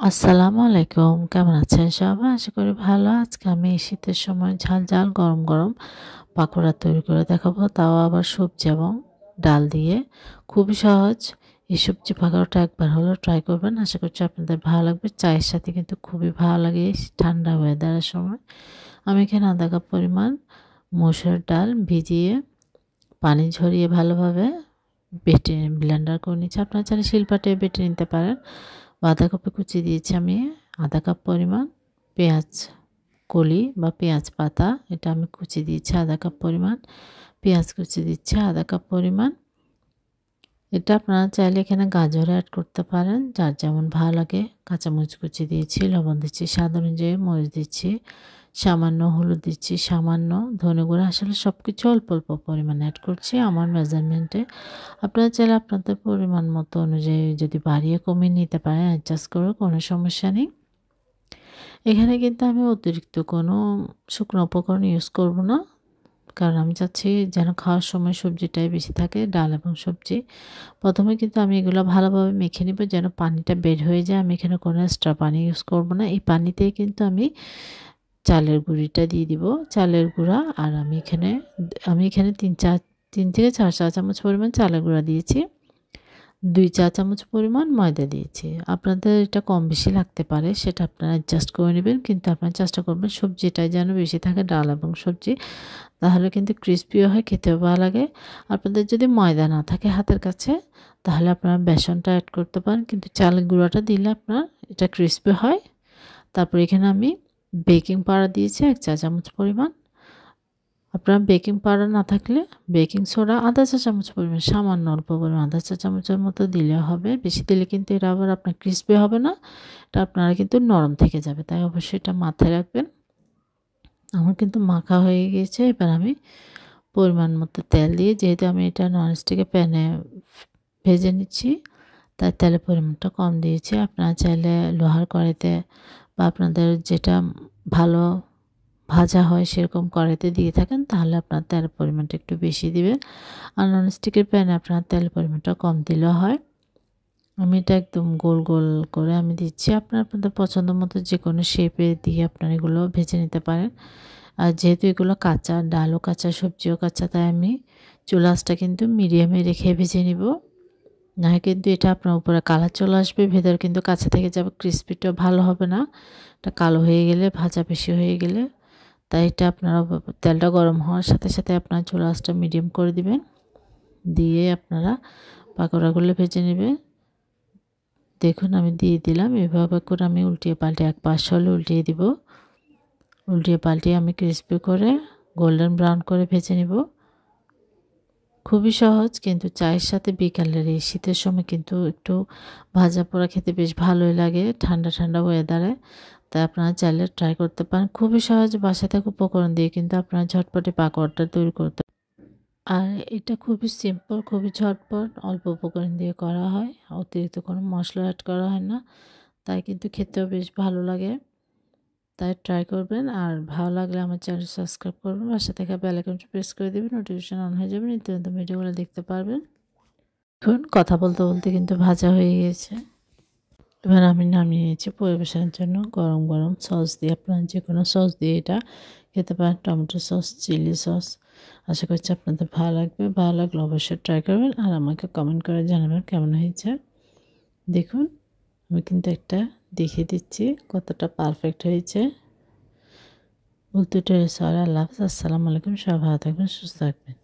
আসসালামু আলাইকুম, কেমন আছেন সবাই? আশা করি ভালো। আজকে আমি এই শীতের সময় ঝাল ঝাল গরম গরম পাকোড়া তৈরি করে দেখাবো, তাও আবার সবজি এবং ডাল দিয়ে। খুবই সহজ। এই সবজি পাকোড়াটা একবার হলেও ট্রাই করবেন, আশা করছি আপনাদের ভালো লাগবে। চায়ের সাথে কিন্তু খুবই ভালো লাগে এই ঠান্ডা ওয়েদারের সময়। আমি এখানে আধা কাপ পরিমাণ মসুর ডাল ভিজিয়ে পানি ঝরিয়ে ভালোভাবে বেটে ব্লেন্ডার করে নিচ্ছি। আপনারা চাইলে শিলপাটে বেটে নিতে পারেন। বাঁধাকপি কুচি দিয়েছি আমি আধা কাপ পরিমাণ। পেঁয়াজ কলি বা পেঁয়াজ পাতা এটা আমি কুচি দিয়েছি আধা কাপ পরিমাণ। পেঁয়াজ কুচি দিচ্ছি আধা কাপ পরিমাণ। এটা আপনারা চাইলে এখানে গাজর অ্যাড করতে পারেন, যার যেমন ভালো লাগে। কাঁচামরিচ কুচি দিয়েছি, লবণ দিচ্ছি স্বাদ অনুযায়ী, মরিচ দিচ্ছি সামান্য, হলুদ দিচ্ছি সামান্য, ধনে গুঁড়া আসলে সব কিছু অল্প অল্প পরিমাণে অ্যাড করছি আমার মেজারমেন্টে। আপনারা চাইলে আপনাদের পরিমাণ মতো অনুযায়ী যদি বাড়িয়ে কমিয়ে নিতে পারেন, অ্যাডজাস্ট করে, কোনো সমস্যা নেই। এখানে কিন্তু আমি অতিরিক্ত কোনো শুকনো উপকরণ ইউজ করব না, কারণ আমি চাচ্ছি যেন খাওয়ার সময় সবজিটাই বেশি থাকে, ডাল এবং সবজি। প্রথমে কিন্তু আমি এগুলো ভালোভাবে মেখে নিব যেন পানিটা বের হয়ে যায়। আমি এখানে কোনো এক্সট্রা পানি ইউজ করব না। এই পানিতেই কিন্তু আমি চালের গুঁড়িটা দিয়ে দিব, চালের গুঁড়া। আর আমি এখানে 3 থেকে 4 চা চামচ পরিমাণ চালের গুঁড়া দিয়েছি, 2 চা চামচ পরিমাণ ময়দা দিয়েছি। আপনাদের এটা কম বেশি লাগতে পারে, সেটা আপনারা অ্যাডজাস্ট করে নেবেন, কিন্তু আপনারা চেষ্টা করবেন সবজিটাই যেন বেশি থাকে, ডাল এবং সবজি। তাহলে কিন্তু ক্রিস্পিও হয়, খেতেও ভালো লাগে। আপনাদের যদি ময়দা না থাকে হাতের কাছে, তাহলে আপনারা বেসনটা অ্যাড করতে পারেন, কিন্তু চালের গুঁড়াটা দিলে আপনার এটা ক্রিস্পি হয়। তারপর এখানে আমি বেকিং পাউডার দিয়েছি 1 চা চামচ পরিমাণ। আপনার বেকিং পাউডার না থাকলে বেকিং সোডা আধা চা চামচ পরিমাণ, সামান্য অল্প পরিমাণ আধা চা চামচের মতো দিলে হবে। বেশি দিলে কিন্তু এটা আবার আপনার ক্রিস্পি হবে না, এটা আপনারা কিন্তু নরম থেকে যাবে, তাই অবশ্যই এটা মাথায় রাখবেন। আমার কিন্তু মাখা হয়ে গিয়েছে। এবার আমি পরিমাণ মতো তেল দিয়ে, যেহেতু আমি এটা ননস্টিকের প্যানে ভেজে নিচ্ছি, তাই তেলের পরিমাণটা কম দিয়েছি। আপনারা চাইলে লোহার কড়াইতে বা আপনাদের যেটা ভালো ভাজা হয় সেরকম কড়াইতে দিয়ে থাকেন, তাহলে আপনার তেলের পরিমাণটা একটু বেশি দিবেন। আর ননস্টিকের প্যানে আপনার তেলের পরিমাণটা কম দিলেও হয়। আমি এটা একদম গোল গোল করে আমি দিচ্ছি। আপনাদের পছন্দ মতো যে কোনো শেপে দিয়ে আপনারা এগুলো ভেজে নিতে পারেন। আর যেহেতু এগুলো কাঁচা, ডালও কাঁচা, সবজিও কাঁচা, তাই আমি চুলা আঁচটা কিন্তু মিডিয়ামে রেখে ভেজে নিব। নাহলে কিন্তু এটা আপনার উপরে কালার চলে আসবে, ভেতর কিন্তু কাঁচা থেকে যাবে, ক্রিস্পিটা ভালো হবে না। এটা কালো হয়ে গেলে, ভাজা বেশি হয়ে গেলে, তাই এটা আপনারা তেলটা গরম হওয়ার সাথে সাথে আপনার চুলা আঁচটা মিডিয়াম করে দিবেন, দিয়ে আপনারা পাকোড়াগুলো ভেজে নেবেন। দেখুন আমি দিয়ে দিলাম, এভাবে করে আমি উল্টিয়ে পাল্টে এক পাশ হলে উল্টিয়ে দিব, উল্টিয়ে পাল্টিয়ে আমি ক্রিস্পি করে গোল্ডেন ব্রাউন করে ভেজে নিব। খুবই সহজ, কিন্তু চায়ের সাথে বিকালের এই শীতের সময় কিন্তু একটু ভাজা পোড়া খেতে বেশ ভালোই লাগে ঠান্ডা ঠান্ডা ওয়েদারে। তাই আপনারা চাইলে ট্রাই করতে পারেন। খুবই সহজ, বাসায় থাকা উপকরণ দিয়ে কিন্তু আপনারা ঝটপটে পাকোড়াটা তৈরি করতে। আর এটা খুবই সিম্পল, খুবই ঝটপট, অল্প উপকরণ দিয়ে করা হয়, অতিরিক্ত কোনো মশলা অ্যাড করা হয় না, তাই কিন্তু খেতেও বেশ ভালো লাগে। তাই ট্রাই করবেন। আর ভালো লাগলে আমার চ্যানেল সাবস্ক্রাইব করবেন, পাশে থাকা বেল আইকনটি প্রেস করে দেবেন, নোটিফিকেশন অন হয়ে যাবে, নিত্য নতুন ভিডিওগুলো দেখতে পারবেন। এখন কথা বলতে বলতে কিন্তু ভাজা হয়ে গিয়েছে। এবার আমি নামিয়ে নিয়েছি পরিবেশনের জন্য গরম গরম সস দিয়ে। আপনারা যে কোনো সস দিয়ে এটা খেতে পারেন, টমেটো সস, চিলি সস। আশা করছি আপনাদের ভালো লাগবে। ভালো লাগলে অবশ্যই ট্রাই করবেন আর আমাকে কমেন্ট করে জানাবেন কেমন হয়েছে। দেখুন আমি কিন্তু একটা দেখিয়ে দিচ্ছি কতটা পারফেক্ট হয়েছে। উল্টো টেরে সর। আল্লাহ হাফেজ, আসসালামু আলাইকুম। সবাই ভালো থাকবেন, সুস্থ থাকবেন।